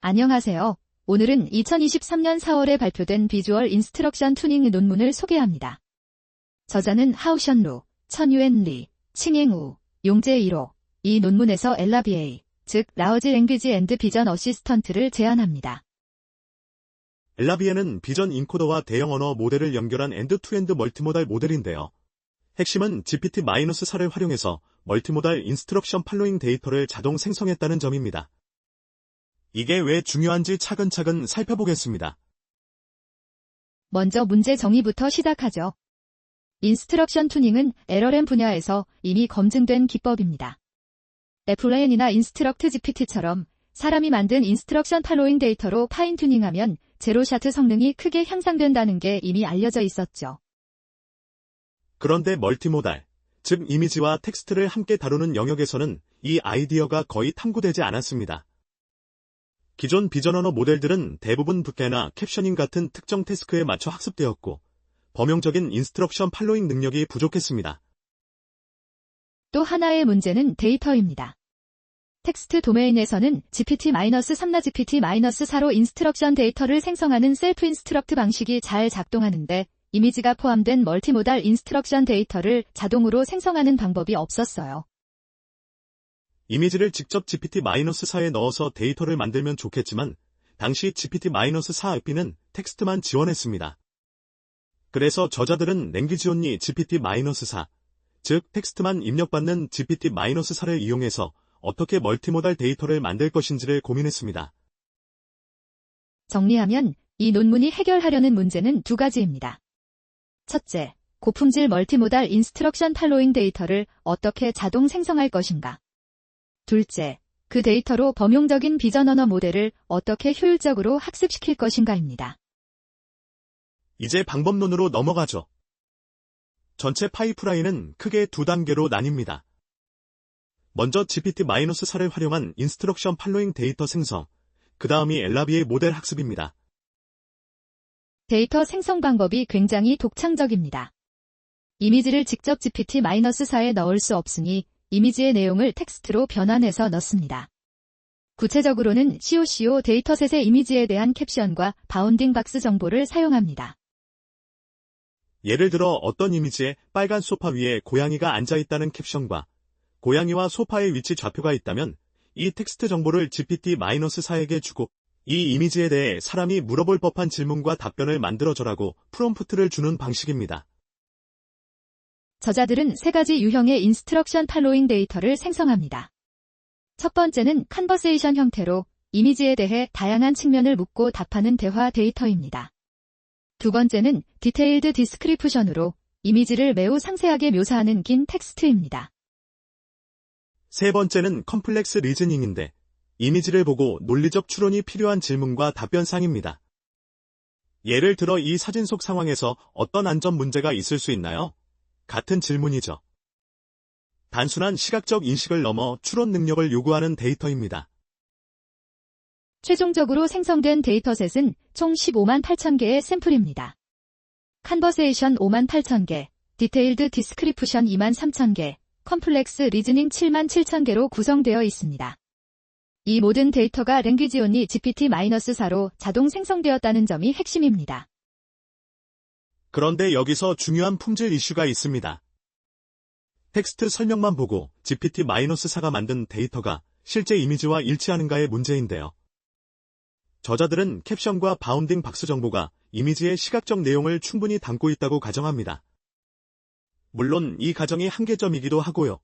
안녕하세요. 오늘은 2023년 4월에 발표된 비주얼 인스트럭션 투닝 논문을 소개합니다. 저자는 하오션루, 천유엔 리, 칭잉우, 용재 1호. 이 논문에서 LRBA, 즉 라우지 랭귀지 앤드 비전 어시스턴트를 제안합니다. LRBA는 비전 인코더와 대형 언어 모델을 연결한 엔드-투-엔드 멀티모달 모델인데요. 핵심은 GPT-4를 활용해서 멀티모달 인스트럭션 팔로잉 데이터를 자동 생성했다는 점입니다. 이게 왜 중요한지 차근차근 살펴보겠습니다. 먼저 문제 정의부터 시작하죠. 인스트럭션 투닝은 LLM 분야에서 이미 검증된 기법입니다. FLAN이나 인스트럭트 GPT처럼 사람이 만든 인스트럭션 팔로잉 데이터로 파인 튜닝하면 제로샷 성능이 크게 향상된다는 게 이미 알려져 있었죠. 그런데 멀티모달, 즉 이미지와 텍스트를 함께 다루는 영역에서는 이 아이디어가 거의 탐구되지 않았습니다. 기존 비전 언어 모델들은 대부분 부캐나 캡셔닝 같은 특정 태스크에 맞춰 학습되었고, 범용적인 인스트럭션 팔로잉 능력이 부족했습니다. 또 하나의 문제는 데이터입니다. 텍스트 도메인에서는 GPT-3나 GPT-4로 인스트럭션 데이터를 생성하는 셀프 인스트럭트 방식이 잘 작동하는데, 이미지가 포함된 멀티모달 인스트럭션 데이터를 자동으로 생성하는 방법이 없었어요. 이미지를 직접 GPT-4에 넣어서 데이터를 만들면 좋겠지만, 당시 GPT-4 AP는 텍스트만 지원했습니다. 그래서 저자들은 랭귀지온리 GPT-4, 즉 텍스트만 입력받는 GPT-4를 이용해서 어떻게 멀티모달 데이터를 만들 것인지를 고민했습니다. 정리하면 이 논문이 해결하려는 문제는 두 가지입니다. 첫째, 고품질 멀티모달 인스트럭션 팔로잉 데이터를 어떻게 자동 생성할 것인가. 둘째, 그 데이터로 범용적인 비전 언어 모델을 어떻게 효율적으로 학습시킬 것인가입니다. 이제 방법론으로 넘어가죠. 전체 파이프라인은 크게 두 단계로 나뉩니다. 먼저 GPT-4를 활용한 인스트럭션 팔로잉 데이터 생성, 그 다음이 LRBA 모델 학습입니다. 데이터 생성 방법이 굉장히 독창적입니다. 이미지를 직접 GPT-4에 넣을 수 없으니 이미지의 내용을 텍스트로 변환해서 넣습니다. 구체적으로는 COCO 데이터셋의 이미지에 대한 캡션과 바운딩 박스 정보를 사용합니다. 예를 들어 어떤 이미지에 빨간 소파 위에 고양이가 앉아있다는 캡션과 고양이와 소파의 위치 좌표가 있다면 이 텍스트 정보를 GPT-4에게 주고 이 이미지에 대해 사람이 물어볼 법한 질문과 답변을 만들어줘라고 프롬프트를 주는 방식입니다. 저자들은 세 가지 유형의 인스트럭션 팔로잉 데이터를 생성합니다. 첫 번째는 컨버세이션 형태로 이미지에 대해 다양한 측면을 묻고 답하는 대화 데이터입니다. 두 번째는 디테일드 디스크리프션으로 이미지를 매우 상세하게 묘사하는 긴 텍스트입니다. 세 번째는 컴플렉스 리즈닝인데 이미지를 보고 논리적 추론이 필요한 질문과 답변상입니다. 예를 들어 이 사진 속 상황에서 어떤 안전 문제가 있을 수 있나요? 같은 질문이죠. 단순한 시각적 인식을 넘어 추론 능력을 요구하는 데이터입니다. 최종적으로 생성된 데이터셋은 총 15만 8천 개의 샘플입니다. 컨버세이션 5만 8천 개, 디테일드 디스크리프션 2만 3천 개, 컴플렉스 리즈닝 7만 7천 개로 구성되어 있습니다. 이 모든 데이터가 랭귀지온리 GPT-4로 자동 생성되었다는 점이 핵심입니다. 그런데 여기서 중요한 품질 이슈가 있습니다. 텍스트 설명만 보고 GPT-4가 만든 데이터가 실제 이미지와 일치하는가의 문제인데요. 저자들은 캡션과 바운딩 박스 정보가 이미지의 시각적 내용을 충분히 담고 있다고 가정합니다. 물론 이 가정이 한계점이기도 하고요.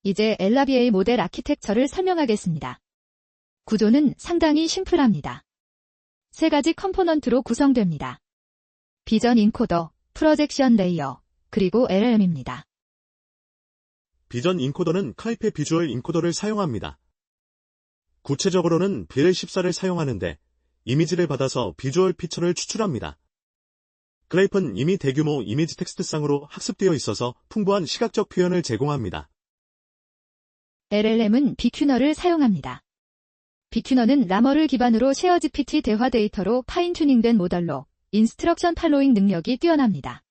이제 LRBA 모델 아키텍처를 설명하겠습니다. 구조는 상당히 심플합니다. 세 가지 컴포넌트로 구성됩니다. 비전 인코더, 프로젝션 레이어, 그리고 LLM입니다. 비전 인코더는 클라이페 비주얼 인코더를 사용합니다. 구체적으로는 BL14를 사용하는데 이미지를 받아서 비주얼 피처를 추출합니다. 클라이프는 이미 대규모 이미지 텍스트상으로 학습되어 있어서 풍부한 시각적 표현을 제공합니다. LLM은 비큐너를 사용합니다. 비큐너는 라머를 기반으로 쉐어 GPT 대화 데이터로 파인 튜닝된 모델로 인스트럭션 팔로잉 능력이 뛰어납니다.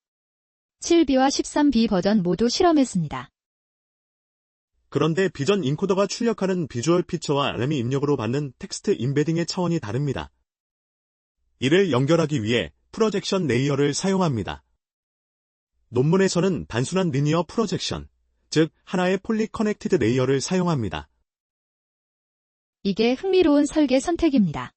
7B와 13B 버전 모두 실험했습니다. 그런데 비전 인코더가 출력하는 비주얼 피처와 RM이 입력으로 받는 텍스트 임베딩의 차원이 다릅니다. 이를 연결하기 위해 프로젝션 레이어를 사용합니다. 논문에서는 단순한 리니어 프로젝션, 즉 하나의 폴리 커넥티드 레이어를 사용합니다. 이게 흥미로운 설계 선택입니다.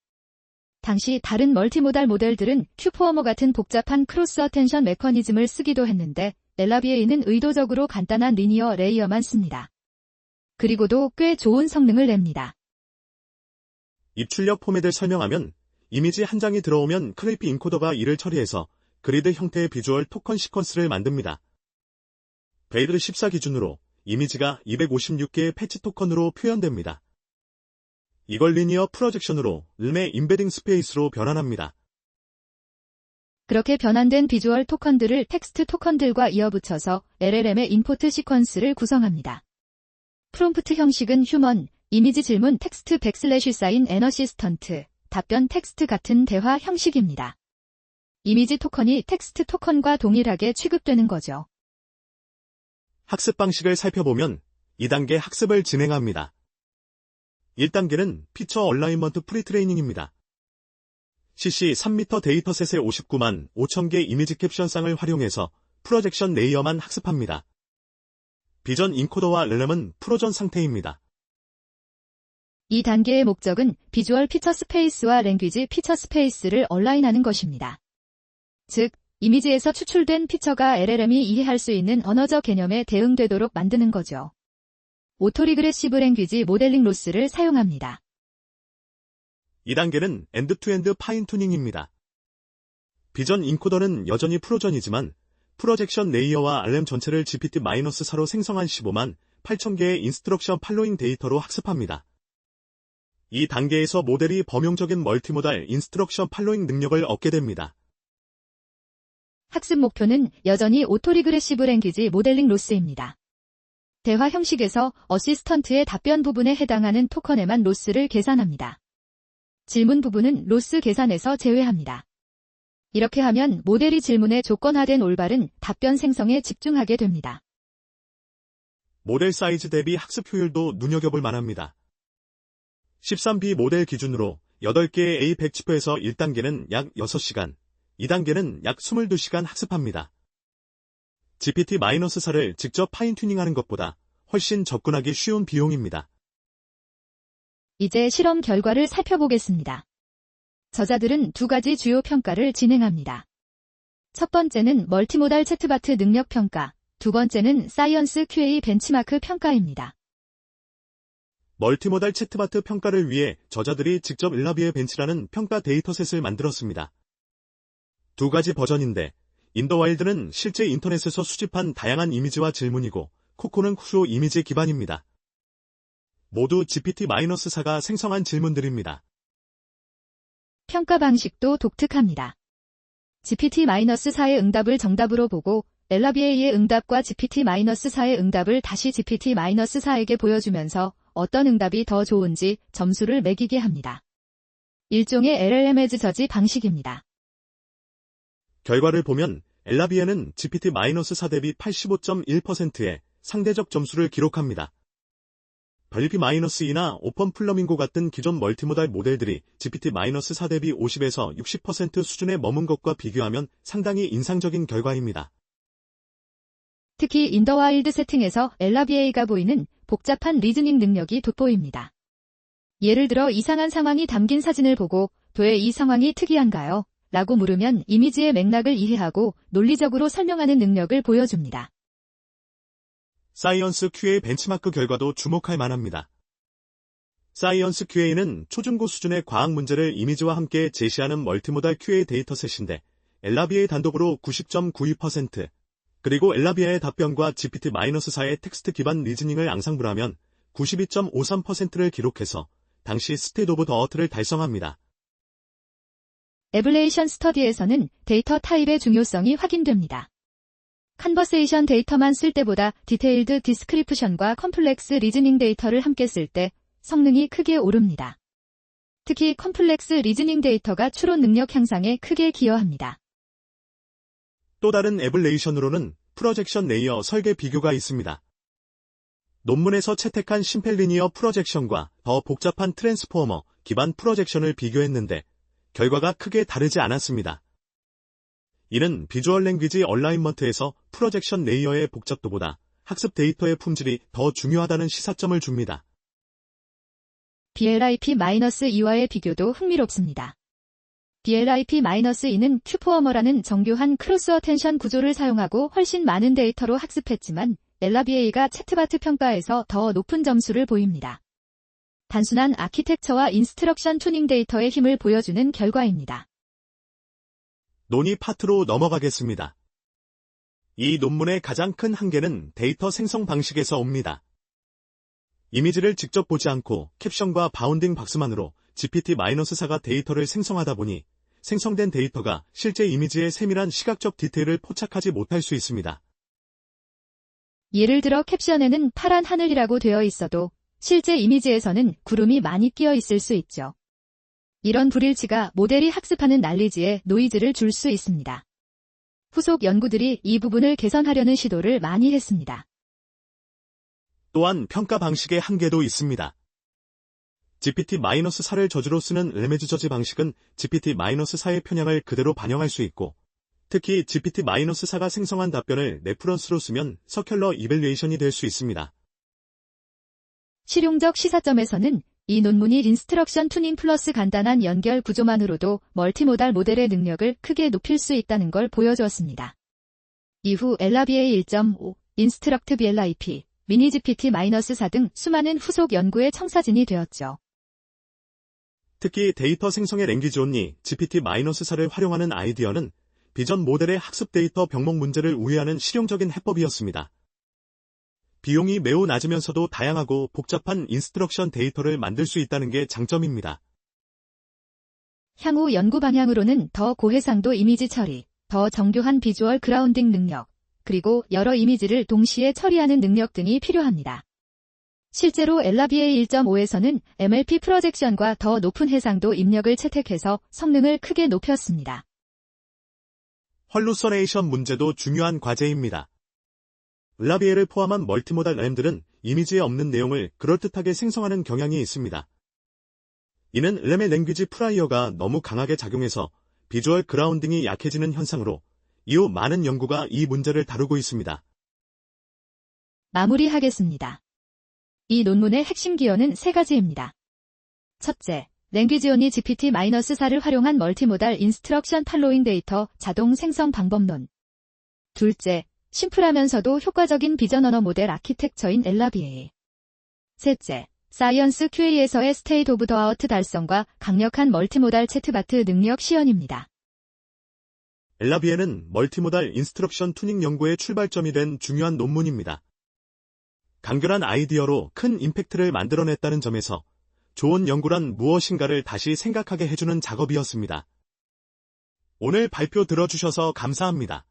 당시 다른 멀티모달 모델들은 큐포어머 같은 복잡한 크로스 어텐션 메커니즘을 쓰기도 했는데 엘라비에이는 의도적으로 간단한 리니어 레이어만 씁니다. 그리고도 꽤 좋은 성능을 냅니다. 입출력 포맷을 설명하면 이미지 한 장이 들어오면 크레이피 인코더가 이를 처리해서 그리드 형태의 비주얼 토컨 시퀀스를 만듭니다. 베이드 14 기준으로 이미지가 256개의 패치 토컨으로 표현됩니다. 이걸 리니어 프로젝션으로 RM의 임베딩 스페이스로 변환합니다. 그렇게 변환된 비주얼 토컨들을 텍스트 토컨들과 이어붙여서 LLM의 인포트 시퀀스를 구성합니다. 프롬프트 형식은 휴먼, 이미지 질문 텍스트 백슬래시 사인 어시스턴트, 답변 텍스트 같은 대화 형식입니다. 이미지 토컨이 텍스트 토컨과 동일하게 취급되는 거죠. 학습 방식을 살펴보면 2단계 학습을 진행합니다. 1단계는 피처 얼라인먼트 프리트레이닝입니다. CC 3m 데이터셋의 59만 5천개 이미지 캡션상을 활용해서 프로젝션 레이어만 학습합니다. 비전 인코더와 RM은 프로전 상태입니다. 이 단계의 목적은 비주얼 피처 스페이스와 랭귀지 피처 스페이스를 얼라인하는 것입니다. 즉, 이미지에서 추출된 피처가 LLM이 이해할 수 있는 언어적 개념에 대응되도록 만드는 거죠. 오토리그레시브 랭귀지 모델링 로스를 사용합니다. 2단계는 엔드-투-엔드 파인 튜닝입니다. 비전 인코더는 여전히 프로전이지만 프로젝션 레이어와 RM 전체를 GPT-4로 생성한 15만 8천개의 인스트럭션 팔로잉 데이터로 학습합니다. 이 단계에서 모델이 범용적인 멀티모달 인스트럭션 팔로잉 능력을 얻게 됩니다. 학습 목표는 여전히 오토리그레시브 랭귀지 모델링 로스입니다. 대화 형식에서 어시스턴트의 답변 부분에 해당하는 토컨에만 로스를 계산합니다. 질문 부분은 로스 계산에서 제외합니다. 이렇게 하면 모델이 질문에 조건화된 올바른 답변 생성에 집중하게 됩니다. 모델 사이즈 대비 학습 효율도 눈여겨볼 만합니다. 13B 모델 기준으로 8개의 A 백치프에서 1단계는 약 6시간, 2단계는 약 22시간 학습합니다. GPT-4를 직접 파인 튜닝하는 것보다 훨씬 접근하기 쉬운 비용입니다. 이제 실험 결과를 살펴보겠습니다. 저자들은 두 가지 주요 평가를 진행합니다. 첫 번째는 멀티모달 챗바트 능력 평가, 두 번째는 사이언스 QA 벤치마크 평가입니다. 멀티모달 챗바트 평가를 위해 저자들이 직접 엘라비에 벤치라는 평가 데이터셋을 만들었습니다. 두 가지 버전인데 인더와일드는 실제 인터넷에서 수집한 다양한 이미지와 질문이고 코코는 쿠쇼 이미지 기반입니다. 모두 GPT-4가 생성한 질문들입니다. 평가 방식도 독특합니다. GPT-4의 응답을 정답으로 보고 엘라비에이의 응답과 GPT-4의 응답을 다시 GPT-4에게 보여주면서 어떤 응답이 더 좋은지 점수를 매기게 합니다. 일종의 LLM as 저지 방식입니다. 결과를 보면 엘라비에는 GPT-4 대비 85.1%의 상대적 점수를 기록합니다. 별피-2나 오펀 플러밍고 같은 기존 멀티모달 모델들이 GPT-4 대비 50에서 60% 수준에 머문 것과 비교하면 상당히 인상적인 결과입니다. 특히 인더와일드 세팅에서 엘라비에이가 보이는 복잡한 리즈닝 능력이 돋보입니다. 예를 들어 이상한 상황이 담긴 사진을 보고 왜 이 상황이 특이한가요? 라고 물으면 이미지의 맥락을 이해하고 논리적으로 설명하는 능력을 보여줍니다. 사이언스 QA 벤치마크 결과도 주목할 만합니다. 사이언스 QA는 초중고 수준의 과학 문제를 이미지와 함께 제시하는 멀티모달 QA 데이터셋인데 엘라비에이 단독으로 90.92%, 그리고 엘라비에의 답변과 GPT-4의 텍스트 기반 리즈닝을 앙상블하면 92.53%를 기록해서 당시 스테이트 오브 더 어트를 달성합니다. 에블레이션 스터디에서는 데이터 타입의 중요성이 확인됩니다. 컨버세이션 데이터만 쓸 때보다 디테일드 디스크리프션과 컴플렉스 리즈닝 데이터를 함께 쓸 때 성능이 크게 오릅니다. 특히 컴플렉스 리즈닝 데이터가 추론 능력 향상에 크게 기여합니다. 또 다른 에블레이션으로는 프로젝션 레이어 설계 비교가 있습니다. 논문에서 채택한 심펠리니어 프로젝션과 더 복잡한 트랜스포머 기반 프로젝션을 비교했는데 결과가 크게 다르지 않았습니다. 이는 비주얼 랭귀지 얼라인먼트에서 프로젝션 레이어의 복잡도보다 학습 데이터의 품질이 더 중요하다는 시사점을 줍니다. BLIP-2와의 비교도 흥미롭습니다. BLIP-2는 큐포어머라는 정교한 크로스 어텐션 구조를 사용하고 훨씬 많은 데이터로 학습했지만 엘라비에이가 채트바트 평가에서 더 높은 점수를 보입니다. 단순한 아키텍처와 인스트럭션 투닝 데이터의 힘을 보여주는 결과입니다. 논의 파트로 넘어가겠습니다. 이 논문의 가장 큰 한계는 데이터 생성 방식에서 옵니다. 이미지를 직접 보지 않고 캡션과 바운딩 박스만으로 GPT-4가 데이터를 생성하다 보니 생성된 데이터가 실제 이미지의 세밀한 시각적 디테일을 포착하지 못할 수 있습니다. 예를 들어 캡션에는 파란 하늘이라고 되어 있어도 실제 이미지에서는 구름이 많이 끼어 있을 수 있죠. 이런 불일치가 모델이 학습하는 난리지에 노이즈를 줄 수 있습니다. 후속 연구들이 이 부분을 개선하려는 시도를 많이 했습니다. 또한 평가 방식의 한계도 있습니다. GPT-4를 저주로 쓰는 레메즈 저지 방식은 GPT-4의 편향을 그대로 반영할 수 있고, 특히 GPT-4가 생성한 답변을 레퍼런스로 쓰면 서큘러 이밸류에이션이 될 수 있습니다. 실용적 시사점에서는 이 논문이 인스트럭션 투닝 플러스 간단한 연결 구조만으로도 멀티모달 모델의 능력을 크게 높일 수 있다는 걸 보여주었습니다. 이후 엘라비에이 1.5, 인스트럭트 BLIP, 미니 GPT-4 등 수많은 후속 연구의 청사진이 되었죠. 특히 데이터 생성의 랭귀지온리 GPT-4를 활용하는 아이디어는 비전 모델의 학습 데이터 병목 문제를 우회하는 실용적인 해법이었습니다. 비용이 매우 낮으면서도 다양하고 복잡한 인스트럭션 데이터를 만들 수 있다는 게 장점입니다. 향후 연구 방향으로는 더 고해상도 이미지 처리, 더 정교한 비주얼 그라운딩 능력, 그리고 여러 이미지를 동시에 처리하는 능력 등이 필요합니다. 실제로 엘라비에이 1.5에서는 MLP 프로젝션과 더 높은 해상도 입력을 채택해서 성능을 크게 높였습니다. 헐루서네이션 문제도 중요한 과제입니다. 엘라비에를 포함한 멀티모달 램들은 이미지에 없는 내용을 그럴듯하게 생성하는 경향이 있습니다. 이는 램의 랭귀지 프라이어가 너무 강하게 작용해서 비주얼 그라운딩이 약해지는 현상으로 이후 많은 연구가 이 문제를 다루고 있습니다. 마무리하겠습니다. 이 논문의 핵심 기여는 세 가지입니다. 첫째, 랭귀지온리 GPT-4를 활용한 멀티모달 인스트럭션 팔로잉 데이터 자동 생성 방법론. 둘째, 심플하면서도 효과적인 비전 언어 모델 아키텍처인 엘라비에이. 셋째, 사이언스 QA에서의 스테이트 오브 더 아트 달성과 강력한 멀티모달 채트바트 능력 시연입니다. 엘라비에는 멀티모달 인스트럭션 투닝 연구의 출발점이 된 중요한 논문입니다. 간결한 아이디어로 큰 임팩트를 만들어냈다는 점에서 좋은 연구란 무엇인가를 다시 생각하게 해주는 작업이었습니다. 오늘 발표 들어주셔서 감사합니다.